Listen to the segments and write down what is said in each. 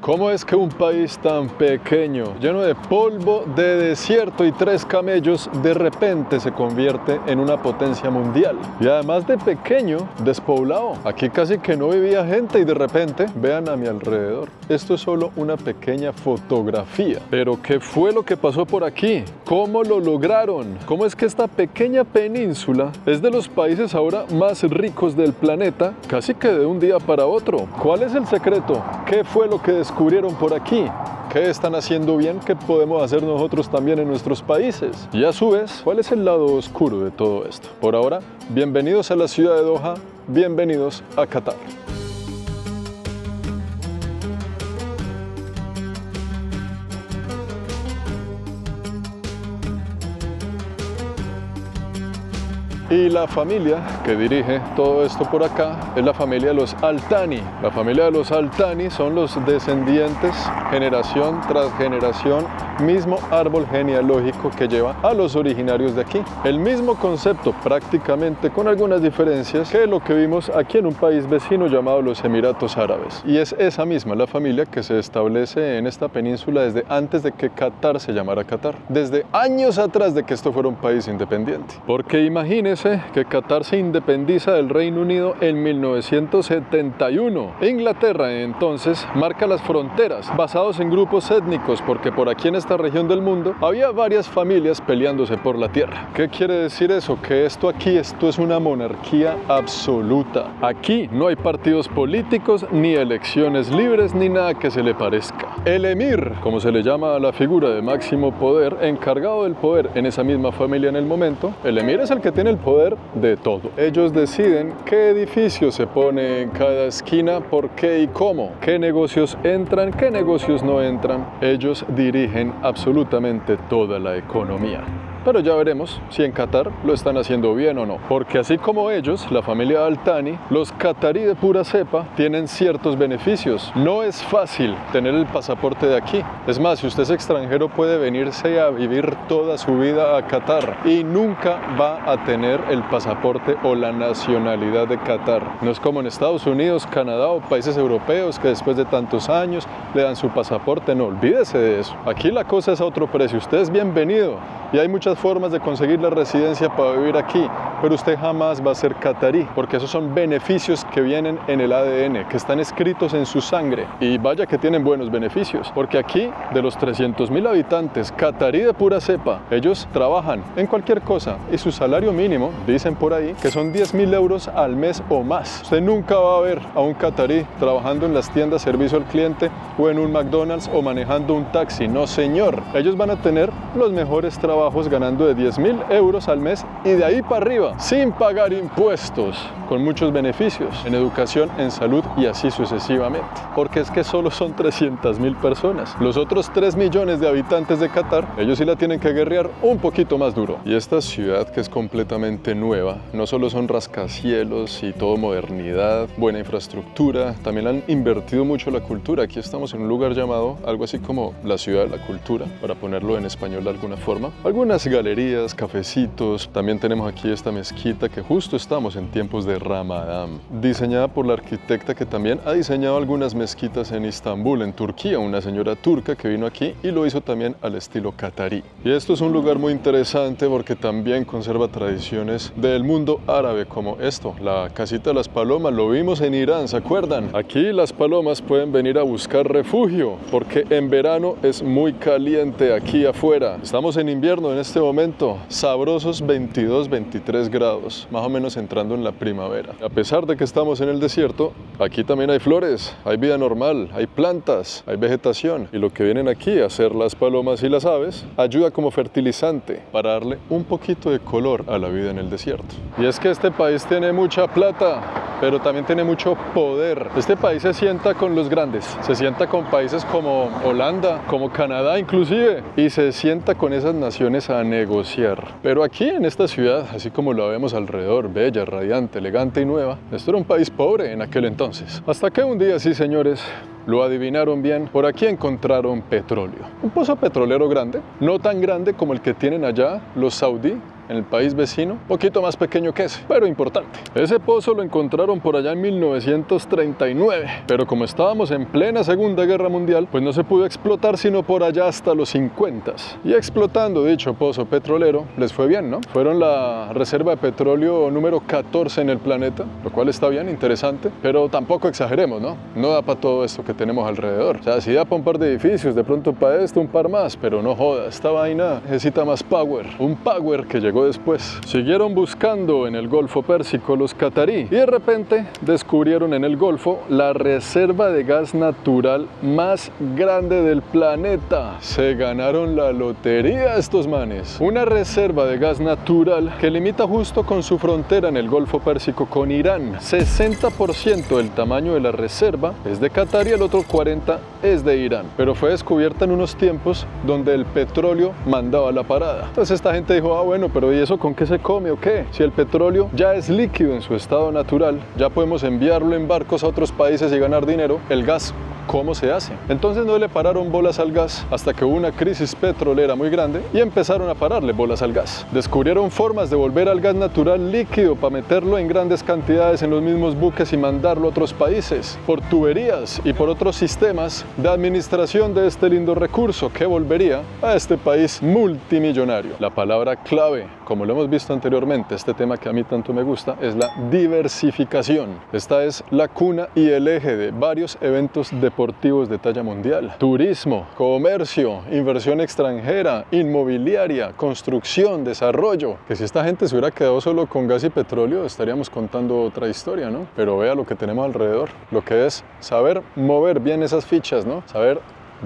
¿Cómo es que un país tan pequeño, lleno de polvo, de desierto y 3 camellos, de repente se convierte en una potencia mundial? Y además de pequeño, despoblado. Aquí casi que no vivía gente y de repente, vean a mi alrededor. Esto es solo una pequeña fotografía. Pero ¿qué fue lo que pasó por aquí? ¿Cómo lo lograron? ¿Cómo es que esta pequeña península es de los países ahora más ricos del planeta, casi que de un día para otro? ¿Cuál es el secreto? ¿Qué fue lo que descubrieron por aquí? ¿Qué están haciendo bien? ¿Qué podemos hacer nosotros también en nuestros países? Y a su vez, ¿cuál es el lado oscuro de todo esto? Por ahora, bienvenidos a la ciudad de Doha, bienvenidos a Qatar. Y la familia que dirige todo esto por acá es la familia de los Al Thani. La familia de los Al Thani son los descendientes, generación tras generación, mismo árbol genealógico que lleva a los originarios de aquí. El mismo concepto, prácticamente con algunas diferencias, que lo que vimos aquí en un país vecino llamado los Emiratos Árabes. Y es esa misma la familia que se establece en esta península desde antes de que Qatar se llamara Qatar. Desde años atrás de que esto fuera un país independiente. Porque imagínense que Qatar se independiza del Reino Unido en 1971. Inglaterra entonces marca las fronteras basados en grupos étnicos, porque por aquí en esta región del mundo había varias familias peleándose por la tierra. ¿Qué quiere decir eso? Que esto es una monarquía absoluta. Aquí no hay partidos políticos, ni elecciones libres, ni nada que se le parezca. El emir, como se le llama a la figura de máximo poder, encargado del poder en esa misma familia en el momento, el emir es el que tiene el poder de todo. Ellos deciden qué edificio se pone en cada esquina, por qué y cómo, qué negocios entran, qué negocios no entran. Ellos dirigen absolutamente toda la economía. Pero ya veremos si en Qatar lo están haciendo bien o no. Porque así como ellos, la familia Al Thani, los catarí de pura cepa tienen ciertos beneficios. No es fácil tener el pasaporte de aquí. Es más, si usted es extranjero puede venirse a vivir toda su vida a Qatar y nunca va a tener el pasaporte o la nacionalidad de Qatar. No es como en Estados Unidos, Canadá o países europeos que después de tantos años le dan su pasaporte. No, olvídese de eso. Aquí la cosa es a otro precio. Usted es bienvenido y hay muchas formas de conseguir la residencia para vivir aquí, pero usted jamás va a ser catarí, porque esos son beneficios que vienen en el ADN, que están escritos en su sangre, y vaya que tienen buenos beneficios, porque aquí, de los 300.000 habitantes, catarí de pura cepa, ellos trabajan en cualquier cosa, y su salario mínimo, dicen por ahí, que son 10.000 euros al mes o más. Usted nunca va a ver a un catarí trabajando en las tiendas servicio al cliente, o en un McDonald's, o manejando un taxi, no señor. Ellos van a tener los mejores trabajos ganando de 10.000 euros al mes y de ahí para arriba, sin pagar impuestos, con muchos beneficios en educación, en salud y así sucesivamente. Porque es que solo son 300.000 personas. Los otros 3 millones de habitantes de Qatar, ellos sí la tienen que guerrear un poquito más duro. Y esta ciudad, que es completamente nueva, no solo son rascacielos y todo modernidad, buena infraestructura, también han invertido mucho la cultura. Aquí estamos en un lugar llamado algo así como la ciudad de la cultura, para ponerlo en español de alguna forma. Algunas galerías, cafecitos, también tenemos aquí esta mezquita que justo estamos en tiempos de Ramadán, diseñada por la arquitecta que también ha diseñado algunas mezquitas en Istambul, en Turquía, una señora turca que vino aquí y lo hizo también al estilo catarí. Y esto es un lugar muy interesante porque también conserva tradiciones del mundo árabe, como esto, la casita de las palomas, lo vimos en Irán, ¿se acuerdan? Aquí las palomas pueden venir a buscar refugio porque en verano es muy caliente aquí afuera. Estamos en invierno en este momento, sabrosos 22, 23 grados, más o menos entrando en la primavera. A pesar de que estamos en el desierto, aquí también hay flores, hay vida normal, hay plantas, hay vegetación. Y lo que vienen aquí a hacer las palomas y las aves ayuda como fertilizante para darle un poquito de color a la vida en el desierto. Y es que este país tiene mucha plata, pero también tiene mucho poder. Este país se sienta con los grandes, se sienta con países como Holanda, como Canadá inclusive, y se sienta con esas naciones a negociar. Pero aquí en esta ciudad, así como la vemos alrededor, bella, radiante, elegante y nueva, esto era un país pobre en aquel entonces. Hasta que un día, sí señores, lo adivinaron bien, por aquí encontraron petróleo. Un pozo petrolero grande, no tan grande como el que tienen allá los saudí, en el país vecino, un poquito más pequeño que ese, pero importante. Ese pozo lo encontraron por allá en 1939, pero como estábamos en plena Segunda Guerra Mundial, pues no se pudo explotar sino por allá hasta los 50. Y explotando dicho pozo petrolero, les fue bien, ¿no? Fueron la reserva de petróleo número 14 en el planeta, lo cual está bien, interesante, pero tampoco exageremos, ¿no? No da para todo esto que tenemos alrededor. O sea, sí da para un par de edificios, de pronto para esto un par más, pero no joda, esta vaina necesita más power, un power que llegó después. Siguieron buscando en el Golfo Pérsico los catarí y de repente descubrieron en el Golfo la reserva de gas natural más grande del planeta. Se ganaron la lotería estos manes. Una reserva de gas natural que limita justo con su frontera en el Golfo Pérsico con Irán. 60% del tamaño de la reserva es de Qatar y el otro 40% es de Irán. Pero fue descubierta en unos tiempos donde el petróleo mandaba la parada. Entonces esta gente dijo, ah bueno, pero ¿y eso con qué se come o qué? Si el petróleo ya es líquido en su estado natural, ya podemos enviarlo en barcos a otros países y ganar dinero, el gas, ¿cómo se hace? Entonces no le pararon bolas al gas hasta que hubo una crisis petrolera muy grande y empezaron a pararle bolas al gas. Descubrieron formas de volver al gas natural líquido para meterlo en grandes cantidades en los mismos buques y mandarlo a otros países por tuberías y por otros sistemas de administración de este lindo recurso que volvería a este país multimillonario. La palabra clave, como lo hemos visto anteriormente, este tema que a mí tanto me gusta, es la diversificación. Esta es la cuna y el eje de varios eventos deportivos de talla mundial. Turismo, comercio, inversión extranjera, inmobiliaria, construcción, desarrollo. Que si esta gente se hubiera quedado solo con gas y petróleo, estaríamos contando otra historia, ¿no? Pero vea lo que tenemos alrededor, lo que es saber mover bien esas fichas, ¿no? Saber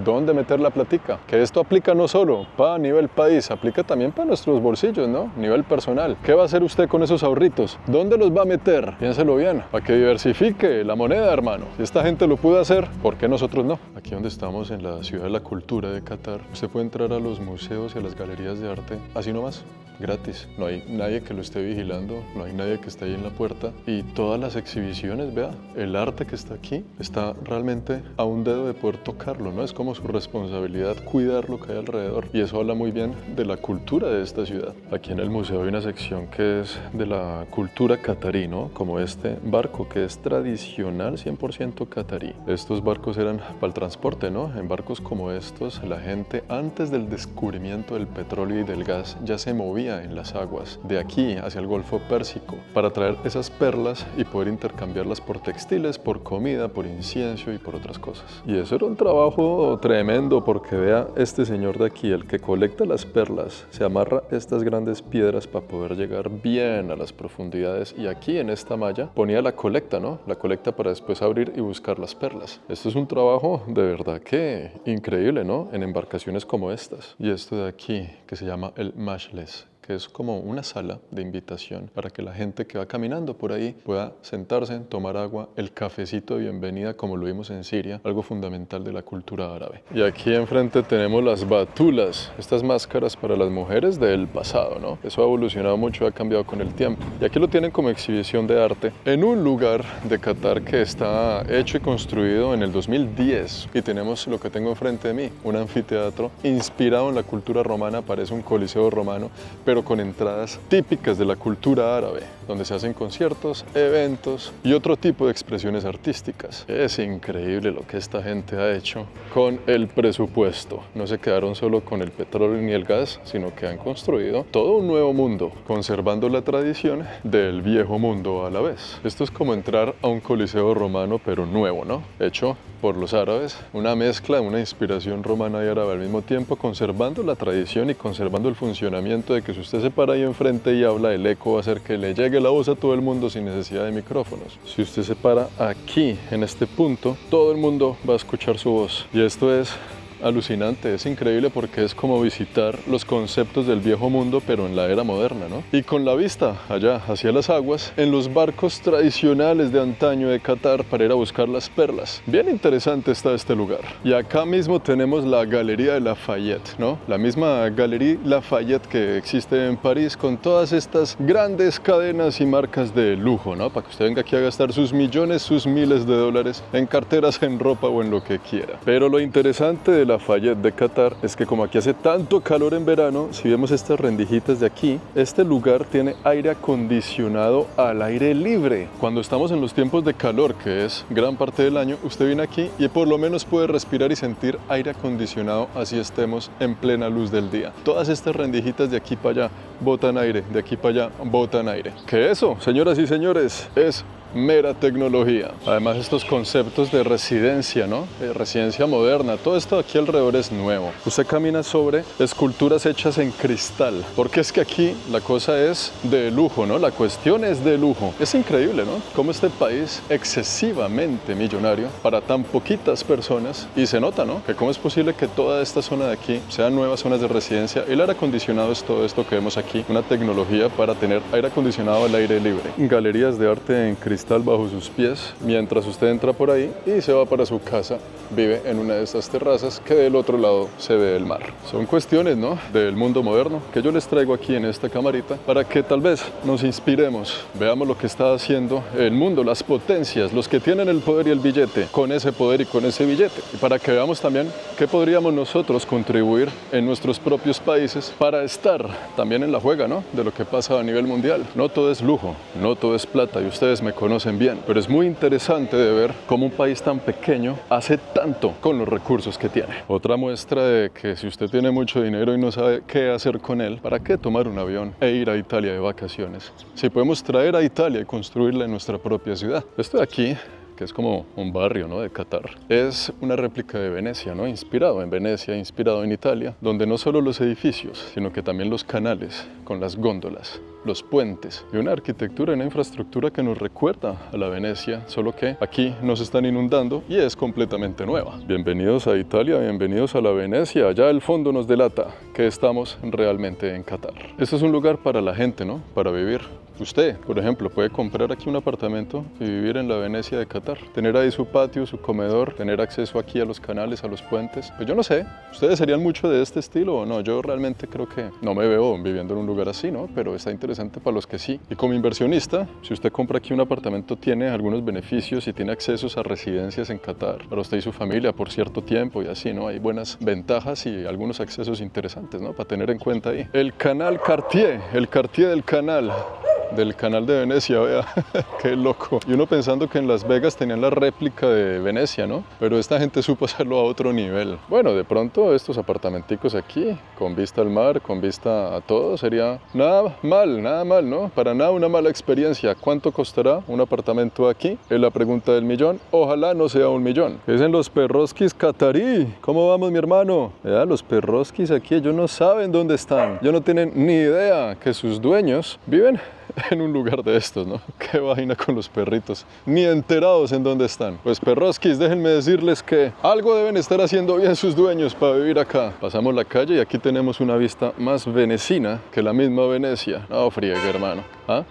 dónde meter la platica, que esto aplica no solo para nivel país, aplica también para nuestros bolsillos, ¿no? Nivel personal. ¿Qué va a hacer usted con esos ahorritos? ¿Dónde los va a meter? Piénselo bien, para que diversifique la moneda, hermano. Si esta gente lo pudo hacer, ¿por qué nosotros no? Aquí donde estamos, en la ciudad de la cultura de Qatar, usted puede entrar a los museos y a las galerías de arte así nomás, gratis. No hay nadie que lo esté vigilando, no hay nadie que esté ahí en la puerta y todas las exhibiciones, vea, el arte que está aquí está realmente a un dedo de poder tocarlo, ¿no? Es como su responsabilidad cuidar lo que hay alrededor y eso habla muy bien de la cultura de esta ciudad. Aquí en el museo hay una sección que es de la cultura catarí, ¿no? Como este barco que es tradicional 100% catarí. Estos barcos eran para el transporte, ¿no? En barcos como estos, la gente antes del descubrimiento del petróleo y del gas ya se movía en las aguas de aquí hacia el Golfo Pérsico para traer esas perlas y poder intercambiarlas por textiles, por comida, por incienso y por otras cosas. Y eso era un trabajo tremendo porque vea este señor de aquí, el que colecta las perlas, se amarra estas grandes piedras para poder llegar bien a las profundidades y aquí en esta malla ponía la colecta, ¿no? La colecta para después abrir y buscar las perlas. Esto es un trabajo de verdad que increíble, ¿no? En embarcaciones como estas. Y esto de aquí que se llama el Majles, que es como una sala de invitación para que la gente que va caminando por ahí pueda sentarse, tomar agua, el cafecito de bienvenida como lo vimos en Siria, algo fundamental de la cultura árabe. Y aquí enfrente tenemos las batulas, estas máscaras para las mujeres del pasado, ¿no? Eso ha evolucionado mucho, ha cambiado con el tiempo. Y aquí lo tienen como exhibición de arte en un lugar de Qatar que está hecho y construido en el 2010. Y tenemos lo que tengo enfrente de mí, un anfiteatro inspirado en la cultura romana, parece un coliseo romano, pero con entradas típicas de la cultura árabe, donde se hacen conciertos, eventos y otro tipo de expresiones artísticas. Es increíble lo que esta gente ha hecho con el presupuesto. No se quedaron solo con el petróleo ni el gas, sino que han construido todo un nuevo mundo, conservando la tradición del viejo mundo a la vez. Esto es como entrar a un coliseo romano, pero nuevo, ¿no? Hecho por los árabes, una mezcla, una inspiración romana y árabe al mismo tiempo, conservando la tradición y conservando el funcionamiento de que si usted se para ahí enfrente y habla, el eco va a hacer que le llegue la voz a todo el mundo sin necesidad de micrófonos. Si usted se para aquí, en este punto, todo el mundo va a escuchar su voz. Y esto es alucinante, es increíble porque es como visitar los conceptos del viejo mundo pero en la era moderna, ¿no? Y con la vista allá hacia las aguas, en los barcos tradicionales de antaño de Qatar para ir a buscar las perlas. Bien interesante está este lugar. Y acá mismo tenemos la Galería de Lafayette, ¿no? La misma Galería Lafayette que existe en París con todas estas grandes cadenas y marcas de lujo, ¿no? Para que usted venga aquí a gastar sus millones, sus miles de dólares en carteras, en ropa o en lo que quiera. Pero lo interesante de Lafayette de Qatar es que como aquí hace tanto calor en verano, si vemos estas rendijitas de aquí, este lugar tiene aire acondicionado al aire libre. Cuando estamos en los tiempos de calor, que es gran parte del año, usted viene aquí y por lo menos puede respirar y sentir aire acondicionado así estemos en plena luz del día. Todas estas rendijitas de aquí para allá botan aire, de aquí para allá botan aire. Que eso, señoras y señores, es mera tecnología. Además, estos conceptos de residencia, ¿no? Residencia moderna, todo esto de aquí alrededor es nuevo. Usted camina sobre esculturas hechas en cristal, porque es que aquí la cosa es de lujo, ¿no? La cuestión es de lujo. Es increíble, ¿no? Cómo este país excesivamente millonario para tan poquitas personas, y se nota, ¿no? Que cómo es posible que toda esta zona de aquí sean nuevas zonas de residencia. El aire acondicionado es todo esto que vemos aquí, una tecnología para tener aire acondicionado al aire libre. Galerías de arte en cristal bajo sus pies mientras usted entra por ahí y se va para su casa. Vive en una de estas terrazas que del otro lado se ve el mar. Son cuestiones, ¿no?, del mundo moderno que yo les traigo aquí en esta camarita para que tal vez nos inspiremos, veamos lo que está haciendo el mundo, las potencias, los que tienen el poder y el billete, con ese poder y con ese billete, y para que veamos también qué podríamos nosotros contribuir en nuestros propios países para estar también en la juega, ¿no?, de lo que pasa a nivel mundial. No todo es lujo, no todo es plata, y ustedes me conocen bien, pero es muy interesante de ver cómo un país tan pequeño hace tanto con los recursos que tiene. Otra muestra de que si usted tiene mucho dinero y no sabe qué hacer con él, ¿para qué tomar un avión e ir a Italia de vacaciones? Si podemos traer a Italia y construirla en nuestra propia ciudad. Esto de aquí, que es como un barrio, ¿no?, de Qatar, es una réplica de Venecia, ¿no?, inspirado en Venecia, inspirado en Italia, donde no solo los edificios, sino que también los canales con las góndolas, los puentes y una arquitectura y una infraestructura que nos recuerda a la Venecia, solo que aquí nos están inundando y es completamente nueva. Bienvenidos a Italia, bienvenidos a la Venecia. Allá el fondo nos delata que estamos realmente en Qatar. Este es un lugar para la gente, ¿no?, para vivir. Usted, por ejemplo, puede comprar aquí un apartamento y vivir en la Venecia de Qatar. Tener ahí su patio, su comedor, tener acceso aquí a los canales, a los puentes. Pues yo no sé, ¿ustedes serían mucho de este estilo o no? Yo realmente creo que no me veo viviendo en un lugar así, ¿no? Pero está interesante para los que sí. Y como inversionista, si usted compra aquí un apartamento, tiene algunos beneficios y tiene accesos a residencias en Qatar para usted y su familia por cierto tiempo y así, ¿no? Hay buenas ventajas y algunos accesos interesantes, ¿no?, para tener en cuenta ahí. El canal Cartier, el Cartier del canal de Venecia, vea, qué loco. Y uno pensando que en Las Vegas tenían la réplica de Venecia, ¿no? Pero esta gente supo hacerlo a otro nivel. Bueno, de pronto estos apartamenticos aquí, con vista al mar, con vista a todo, sería nada mal, ¿no? Para nada una mala experiencia. ¿Cuánto costará un apartamento aquí? Es la pregunta del millón. Ojalá no sea un millón. ¿Qué dicen los perroskis catarí? ¿Cómo vamos, mi hermano? Vea, los perroskis aquí, ellos no saben dónde están. Ellos no tienen ni idea que sus dueños viven en un lugar de estos, ¿no? Qué vaina con los perritos, ni enterados en dónde están. Pues perroskis, déjenme decirles que algo deben estar haciendo bien sus dueños para vivir acá. Pasamos la calle y aquí tenemos una vista más venecina que la misma Venecia. No friegue, hermano, ¿ah?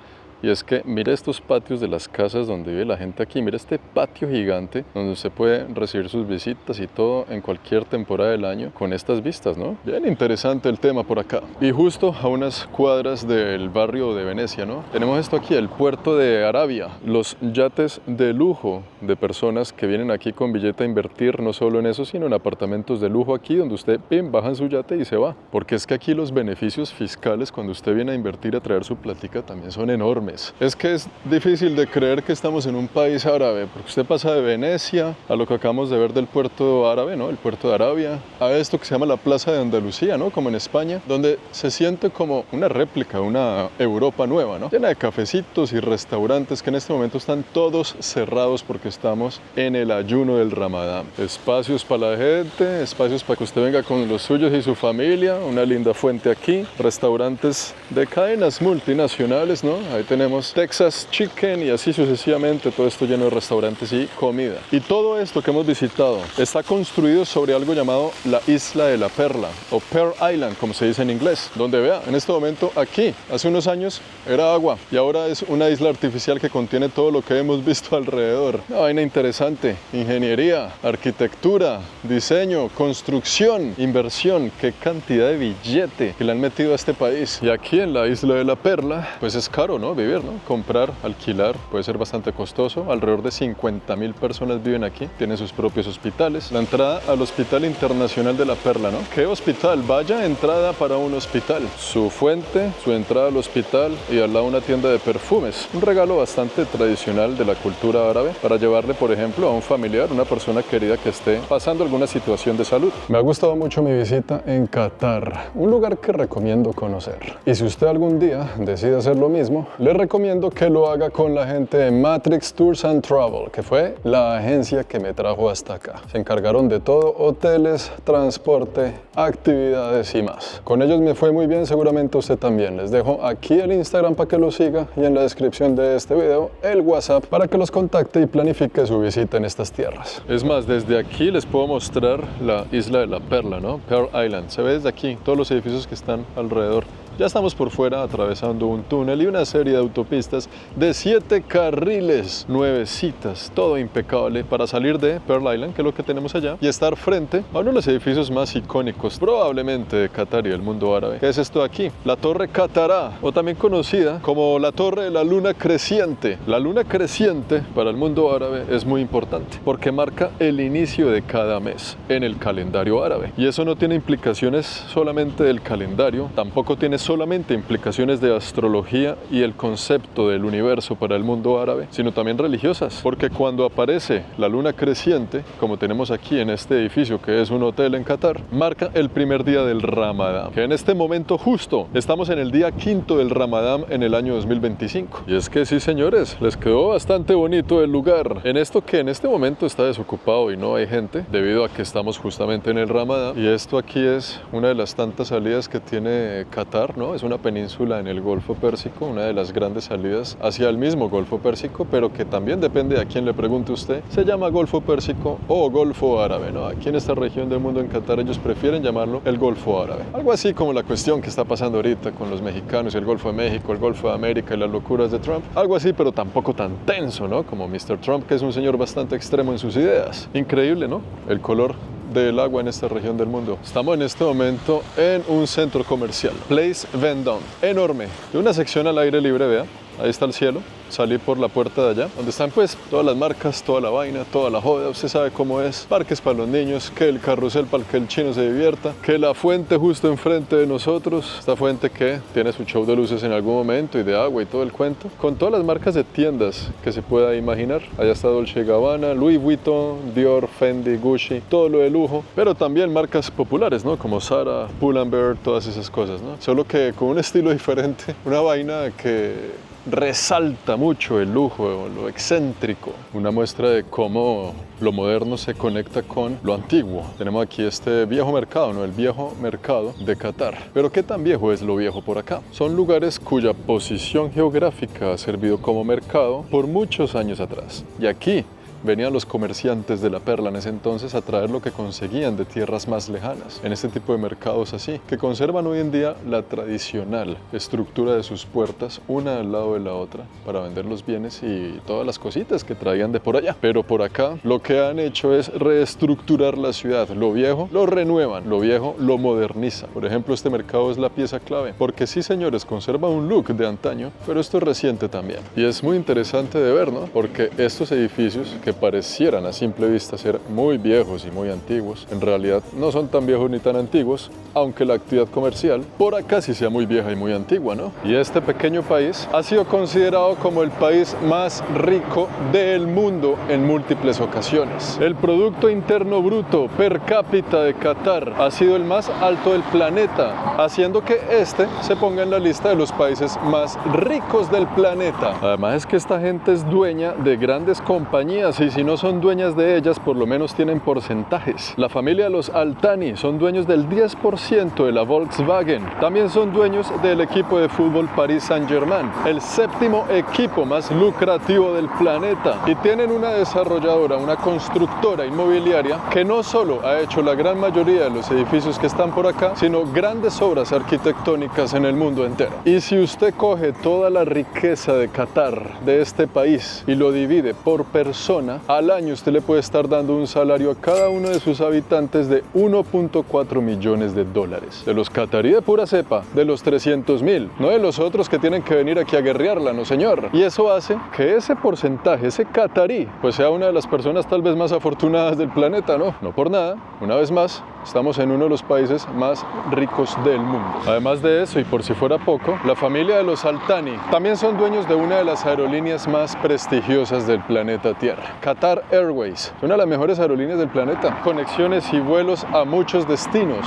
Y es que mire estos patios de las casas donde vive la gente aquí, mire este patio gigante donde usted puede recibir sus visitas y todo en cualquier temporada del año con estas vistas, ¿no? Bien interesante el tema por acá. Y justo a unas cuadras del barrio de Venecia, ¿no?, tenemos esto aquí, el puerto de Arabia, los yates de lujo de personas que vienen aquí con billete a invertir no solo en eso, sino en apartamentos de lujo aquí donde usted, pim, baja en su yate y se va. Porque es que aquí los beneficios fiscales cuando usted viene a invertir, a traer su plática, también son enormes. Es que es difícil de creer que estamos en un país árabe, porque usted pasa de Venecia a lo que acabamos de ver del puerto árabe, ¿no?, el puerto de Arabia, a esto que se llama la Plaza de Andalucía, ¿no?, como en España, donde se siente como una réplica, una Europa nueva, ¿no?, llena de cafecitos y restaurantes que en este momento están todos cerrados porque estamos en el ayuno del Ramadán. Espacios para la gente, espacios para que usted venga con los suyos y su familia, una linda fuente aquí, restaurantes de cadenas multinacionales, ¿no? Ahí tenemos Texas Chicken y así sucesivamente, todo esto lleno de restaurantes y comida. Y todo esto que hemos visitado está construido sobre algo llamado la Isla de la Perla, o Pearl Island, como se dice en inglés, donde vea, en este momento aquí, hace unos años era agua y ahora es una isla artificial que contiene todo lo que hemos visto alrededor. Una vaina interesante, ingeniería, arquitectura, diseño, construcción, inversión, qué cantidad de billete que le han metido a este país. Y aquí en la Isla de la Perla, pues es caro, ¿no?, vivir. vivir, ¿no? Comprar, alquilar, puede ser bastante costoso. Alrededor de 50.000 personas viven aquí, tienen sus propios hospitales. La entrada al Hospital Internacional de la Perla, ¿no? ¿Qué hospital? Vaya entrada para un hospital. Su fuente, su entrada al hospital y al lado una tienda de perfumes. Un regalo bastante tradicional de la cultura árabe para llevarle, por ejemplo, a un familiar, una persona querida que esté pasando alguna situación de salud. Me ha gustado mucho mi visita en Qatar, un lugar que recomiendo conocer. Y si usted algún día decide hacer lo mismo, le recomiendo que lo haga con la gente de Matrix Tours and Travel, que fue la agencia que me trajo hasta acá. Se encargaron de todo, hoteles, transporte, actividades y más. Con ellos me fue muy bien, seguramente usted también. Les dejo aquí el Instagram para que lo siga y en la descripción de este video el WhatsApp para que los contacte y planifique su visita en estas tierras. Es más, desde aquí les puedo mostrar la isla de la Perla, ¿no? Pearl Island. Se ve desde aquí todos los edificios que están alrededor. Ya estamos por fuera atravesando un túnel y una serie de autopistas de 7 carriles, nuevecitas, todo impecable para salir de Pearl Island, que es lo que tenemos allá, y estar frente a uno de los edificios más icónicos, probablemente de Qatar y del mundo árabe. ¿Qué es esto de aquí? La Torre Qatará, o también conocida como la Torre de la Luna Creciente. La luna creciente para el mundo árabe es muy importante porque marca el inicio de cada mes en el calendario árabe. Y eso no tiene implicaciones solamente del calendario, tampoco tiene solamente implicaciones de astrología y el concepto del universo para el mundo árabe, sino también religiosas, porque cuando aparece la luna creciente, como tenemos aquí en este edificio que es un hotel en Qatar, marca el primer día del Ramadán, que en este momento justo estamos en el día 5º del Ramadán en el año 2025. Y es que sí, señores, les quedó bastante bonito el lugar, en esto que en este momento está desocupado y no hay gente, debido a que estamos justamente en el Ramadán, y esto aquí es una de las tantas salidas que tiene Qatar, ¿no? Es una península en el Golfo Pérsico, una de las grandes salidas hacia el mismo Golfo Pérsico, pero que también depende a quién le pregunte usted, se llama Golfo Pérsico o Golfo Árabe, ¿no? Aquí en esta región del mundo en Qatar ellos prefieren llamarlo el Golfo Árabe. Algo así como la cuestión que está pasando ahorita con los mexicanos y el Golfo de México, el Golfo de América y las locuras de Trump. Algo así, pero tampoco tan tenso, ¿no? Como Mr. Trump, que es un señor bastante extremo en sus ideas. Increíble, ¿no? El color del agua en esta región del mundo. Estamos en este momento en un centro comercial, Place Vendôme, enorme, de una sección al aire libre, vea, ahí está el cielo. Salí por la puerta de allá, donde están pues todas las marcas, toda la vaina, toda la joda, usted sabe cómo es, parques para los niños, que el carrusel para que el chino se divierta, que la fuente justo enfrente de nosotros, esta fuente que tiene su show de luces en algún momento y de agua y todo el cuento, con todas las marcas de tiendas que se pueda imaginar. Allá está Dolce & Gabbana, Louis Vuitton, Dior, Fendi, Gucci, todo lo de lujo, pero también marcas populares, ¿no? Como Zara, Pull&Bear, todas esas cosas, ¿no? Solo que con un estilo diferente, una vaina que resalta mucho el lujo, lo excéntrico, una muestra de cómo lo moderno se conecta con lo antiguo. Tenemos aquí este viejo mercado, ¿no? El viejo mercado de Qatar. Pero ¿qué tan viejo es lo viejo por acá? Son lugares cuya posición geográfica ha servido como mercado por muchos años atrás. Y aquí venían los comerciantes de la Perla en ese entonces a traer lo que conseguían de tierras más lejanas, en este tipo de mercados así, que conservan hoy en día la tradicional estructura de sus puertas, una al lado de la otra, para vender los bienes y todas las cositas que traían de por allá. Pero por acá lo que han hecho es reestructurar la ciudad. Lo viejo lo renuevan, lo viejo lo modernizan. Por ejemplo, este mercado es la pieza clave, porque sí, señores, conserva un look de antaño, pero esto es reciente también. Y es muy interesante de ver, ¿no? Porque estos edificios que parecieran a simple vista ser muy viejos y muy antiguos, en realidad no son tan viejos ni tan antiguos, aunque la actividad comercial por acá sí sea muy vieja y muy antigua, ¿no? Y este pequeño país ha sido considerado como el país más rico del mundo en múltiples ocasiones. El Producto Interno Bruto per cápita de Qatar ha sido el más alto del planeta, haciendo que este se ponga en la lista de los países más ricos del planeta. Además es que esta gente es dueña de grandes compañías y si no son dueñas de ellas, por lo menos tienen porcentajes. La familia de los Al Thani son dueños del 10% de la Volkswagen. También son dueños del equipo de fútbol Paris Saint-Germain, el séptimo equipo más lucrativo del planeta. Y tienen una desarrolladora, una constructora inmobiliaria que no solo ha hecho la gran mayoría de los edificios que están por acá, sino grandes obras arquitectónicas en el mundo entero. Y si usted coge toda la riqueza de Qatar, de este país, y lo divide por persona, semana, al año usted le puede estar dando un salario a cada uno de sus habitantes de 1.4 millones de dólares. De los catarí de pura cepa, de los 300.000, no de los otros que tienen que venir aquí a guerrearla, no señor. Y eso hace que ese porcentaje, ese catarí, pues sea una de las personas tal vez más afortunadas del planeta, ¿no? No por nada, una vez más, estamos en uno de los países más ricos del mundo. Además de eso, y por si fuera poco, la familia de los Al Thani también son dueños de una de las aerolíneas más prestigiosas del planeta Tierra, Qatar Airways, una de las mejores aerolíneas del planeta, conexiones y vuelos a muchos destinos.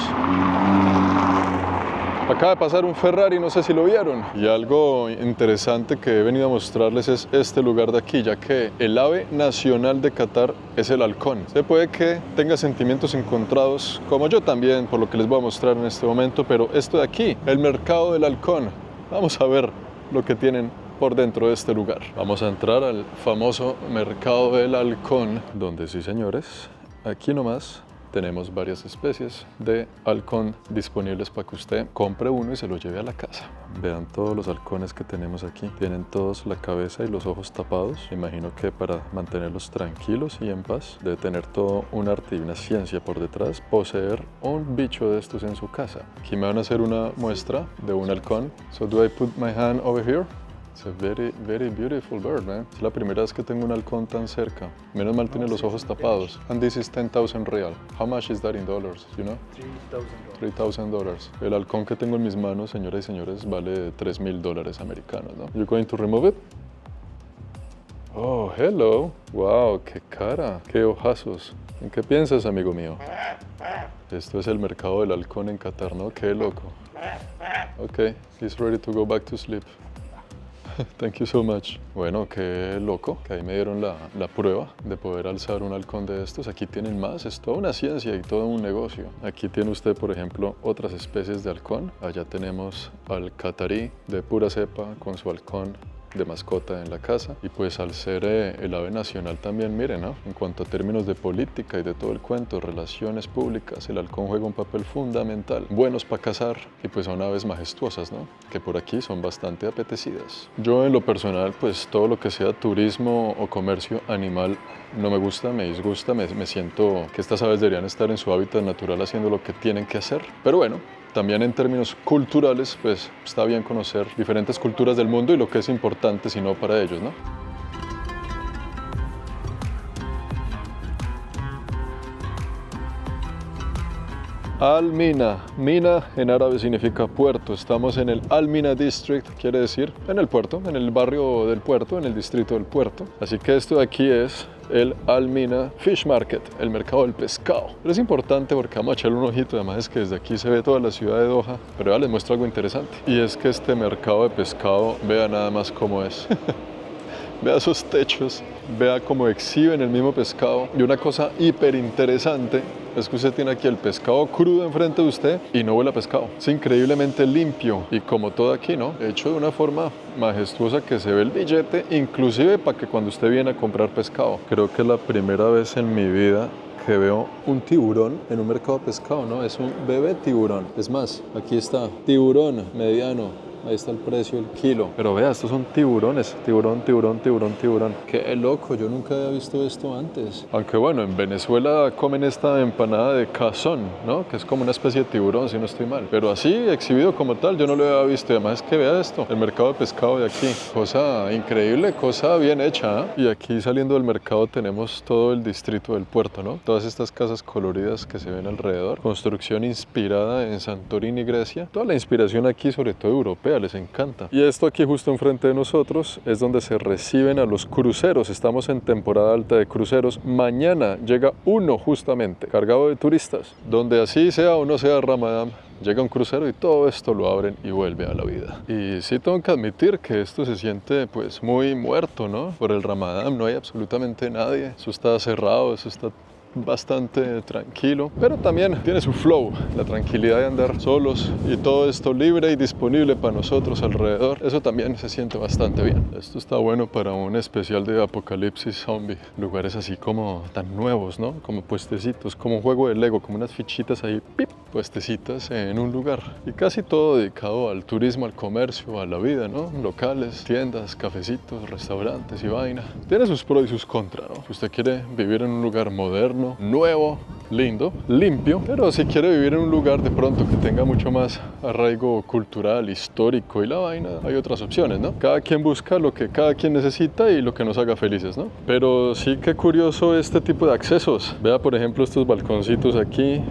Acaba de pasar un Ferrari, no sé si lo vieron. Y algo interesante que he venido a mostrarles es este lugar de aquí, ya que el ave nacional de Qatar es el halcón. Se puede que tenga sentimientos encontrados, como yo también, por lo que les voy a mostrar en este momento, pero esto de aquí, el mercado del halcón. Vamos a ver lo que tienen por dentro de este lugar. Vamos a entrar al famoso mercado del halcón, donde sí, señores, aquí nomás tenemos varias especies de halcón disponibles para que usted compre uno y se lo lleve a la casa. Vean todos los halcones que tenemos aquí. Tienen todos la cabeza y los ojos tapados. Me imagino que para mantenerlos tranquilos y en paz. Debe tener todo un arte y una ciencia por detrás. Poseer un bicho de estos en su casa. Aquí me van a hacer una muestra de un halcón. So do I put my hand over here? It's a very, very beautiful bird, man. Es la primera vez que tengo un halcón tan cerca. Menos mal tiene los ojos tapados. And this is 10,000 real. How much is that in dollars, you know? $3,000. El halcón que tengo en mis manos, señoras y señores, vale $3,000 americanos, ¿no? You going to remove it? Oh, hello. Wow, qué cara, qué ojazos. ¿En qué piensas, amigo mío? Esto es el mercado del halcón en Qatar, ¿no? Qué loco. Okay, he's ready to go back to sleep. Thank you so much. Bueno, qué loco, que ahí me dieron la prueba de poder alzar un halcón de estos. Aquí tienen más, es toda una ciencia y todo un negocio. Aquí tiene usted, por ejemplo, otras especies de halcón. Allá tenemos al catarí de pura cepa con su halcón de mascota en la casa. Y pues al ser el ave nacional también, miren, ¿no? En cuanto a términos de política y de todo el cuento, relaciones públicas, el halcón juega un papel fundamental. Buenos para cazar y pues son aves majestuosas, ¿no? Que por aquí son bastante apetecidas. Yo en lo personal, pues todo lo que sea turismo o comercio animal no me gusta, me disgusta, me siento que estas aves deberían estar en su hábitat natural haciendo lo que tienen que hacer. Pero bueno, también en términos culturales, pues está bien conocer diferentes culturas del mundo y lo que es importante, si no para ellos, ¿no? Al-Mina. Mina en árabe significa puerto. Estamos en el Al-Mina District, quiere decir en el puerto, en el barrio del puerto, en el distrito del puerto. Así que esto de aquí es el Al-Mina Fish Market, el mercado del pescado. Pero es importante porque vamos a echarle un ojito, además es que desde aquí se ve toda la ciudad de Doha. Pero ya les muestro algo interesante. Y es que este mercado de pescado, vea nada más cómo es. Vea esos techos, vea cómo exhiben el mismo pescado. Y una cosa hiper interesante es que usted tiene aquí el pescado crudo enfrente de usted y no huele a pescado. Es increíblemente limpio y como todo aquí, ¿no? Hecho de una forma majestuosa que se ve el billete, inclusive para que cuando usted viene a comprar pescado. Creo que es la primera vez en mi vida que veo un tiburón en un mercado de pescado, ¿no? Es un bebé tiburón. Es más, aquí está, tiburón mediano. Ahí está el precio del kilo. Pero vea, estos son tiburones. Tiburón, tiburón, tiburón, tiburón. Qué loco, yo nunca había visto esto antes. Aunque bueno, en Venezuela comen esta empanada de cazón, ¿no? Que es como una especie de tiburón, si no estoy mal. Pero así, exhibido como tal, yo no lo había visto. Y además es que vea esto, el mercado de pescado de aquí. Cosa increíble, cosa bien hecha, ¿eh? Y aquí saliendo del mercado tenemos todo el distrito del puerto, ¿no? Todas estas casas coloridas que se ven alrededor. Construcción inspirada en Santorini, Grecia. Toda la inspiración aquí, sobre todo europea, les encanta. Y esto aquí justo enfrente de nosotros es donde se reciben a los cruceros. Estamos en temporada alta de cruceros. Mañana llega uno justamente cargado de turistas, donde así sea o no sea Ramadán, llega un crucero y todo esto lo abren y vuelve a la vida. Y sí tengo que admitir que esto se siente pues muy muerto, ¿no? Por el Ramadán no hay absolutamente nadie. Eso está cerrado, eso está bastante tranquilo, pero también tiene su flow, la tranquilidad de andar solos y todo esto libre y disponible para nosotros alrededor. Eso también se siente bastante bien. Esto está bueno para un especial de apocalipsis zombie, lugares así como tan nuevos, ¿no? Como puestecitos, como un juego de Lego, como unas fichitas ahí, ¡pip! puestecitas en un lugar y casi todo dedicado al turismo, al comercio, a la vida, ¿no? Locales, tiendas, cafecitos, restaurantes y vaina. Tiene sus pros y sus contras, ¿no? Si usted quiere vivir en un lugar moderno, nuevo, lindo, limpio, pero si quiere vivir en un lugar de pronto que tenga mucho más arraigo cultural, histórico y la vaina, hay otras opciones, ¿no? Cada quien busca lo que cada quien necesita y lo que nos haga felices, ¿no? Pero sí que curioso este tipo de accesos. Vea, por ejemplo, estos balconcitos aquí,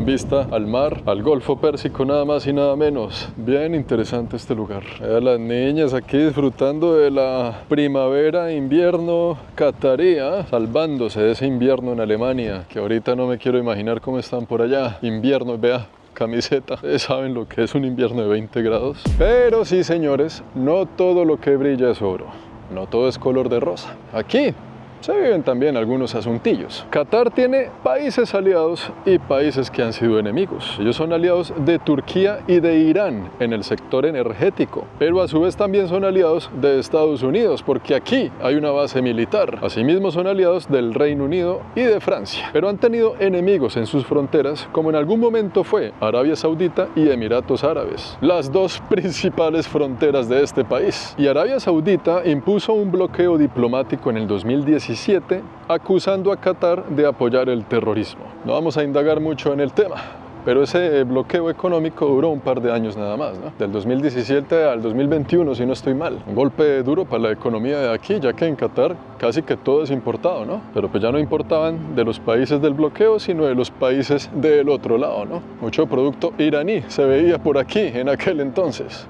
vista al mar, al Golfo Pérsico, nada más y nada menos. Bien interesante este lugar. Vea las niñas aquí disfrutando de la primavera, invierno catarí, ¿eh? Salvándose de ese invierno en Alemania, que ahorita no me quiero imaginar cómo están por allá. Invierno, vea. Camiseta, ustedes saben lo que es un invierno de 20 grados. Pero sí, señores, no todo lo que brilla es oro. No todo es color de rosa. Aquí se viven también algunos asuntillos. Qatar tiene países aliados y países que han sido enemigos. Ellos son aliados de Turquía y de Irán en el sector energético, pero a su vez también son aliados de Estados Unidos, porque aquí hay una base militar. Asimismo son aliados del Reino Unido y de Francia, pero han tenido enemigos en sus fronteras, como en algún momento fue Arabia Saudita y Emiratos Árabes, las dos principales fronteras de este país. Y Arabia Saudita impuso un bloqueo diplomático en el 2017 acusando a Qatar de apoyar el terrorismo. No vamos a indagar mucho en el tema, pero ese bloqueo económico duró un par de años nada más, ¿no? Del 2017 al 2021, si no estoy mal. Un golpe duro para la economía de aquí, ya que en Qatar casi que todo es importado, ¿no? Pero pues ya no importaban de los países del bloqueo, sino de los países del otro lado, ¿no? Mucho producto iraní se veía por aquí en aquel entonces.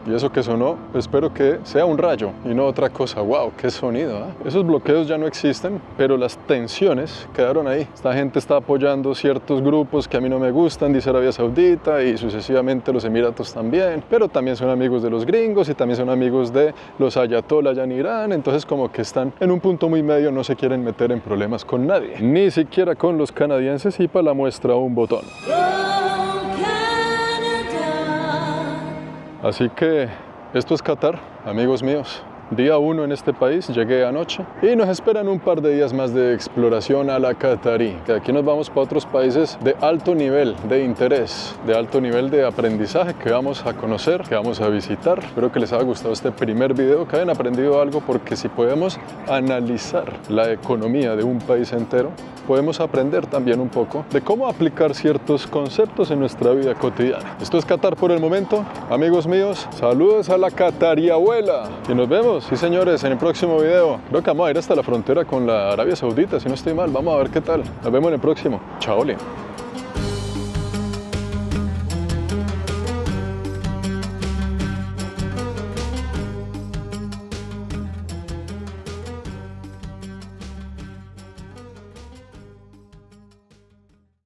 Y eso que sonó, espero que sea un rayo y no otra cosa. ¡Wow! ¡Qué sonido! ¿Eh? Esos bloqueos ya no existen, pero las tensiones quedaron ahí. Esta gente está apoyando ciertos grupos que a mí no me gustan, dice Arabia Saudita, y sucesivamente los Emiratos también, pero también son amigos de los gringos y también son amigos de los ayatollah allá en Irán. Entonces como que están en un punto muy medio, no se quieren meter en problemas con nadie, ni siquiera con los canadienses, y para la muestra un botón. Así que esto es Qatar, amigos míos. Día 1 en este país, llegué anoche y nos esperan un par de días más de exploración a la catarí. De aquí nos vamos para otros países de alto nivel de interés, de alto nivel de aprendizaje que vamos a conocer, que vamos a visitar. Espero que les haya gustado este primer video, que hayan aprendido algo, porque si podemos analizar la economía de un país entero, podemos aprender también un poco de cómo aplicar ciertos conceptos en nuestra vida cotidiana. Esto es Qatar por el momento. Amigos míos, saludos a la Qatariabuela y nos vemos, sí señores, en el próximo video. Creo que vamos a ir hasta la frontera con la Arabia Saudita, si no estoy mal. Vamos a ver qué tal. Nos vemos en el próximo. Chao.